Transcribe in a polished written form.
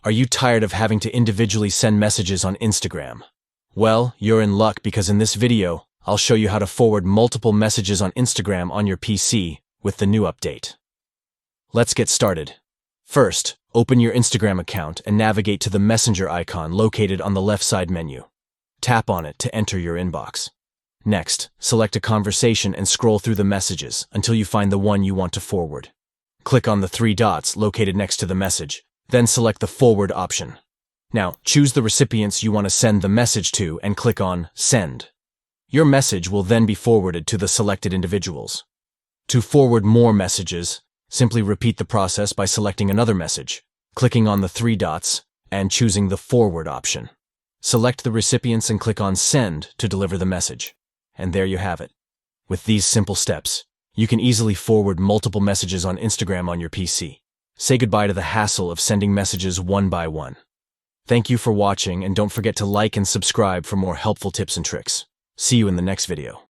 Are you tired of having to individually send messages on Instagram? Well, you're in luck because in this video, I'll show you how to forward multiple messages on Instagram on your PC with the new update. Let's get started. First, open your Instagram account and navigate to the Messenger icon located on the left side menu. Tap on it to enter your inbox. Next, select a conversation and scroll through the messages until you find the one you want to forward. Click on the three dots located next to the message, then select the forward option. Now, choose the recipients you want to send the message to and click on Send. Your message will then be forwarded to the selected individuals. To forward more messages, simply repeat the process by selecting another message, clicking on the three dots, and choosing the forward option. Select the recipients and click on Send to deliver the message. And there you have it. With these simple steps, you can easily forward multiple messages on Instagram on your PC. Say goodbye to the hassle of sending messages one by one. Thank you for watching, and don't forget to like and subscribe for more helpful tips and tricks. See you in the next video.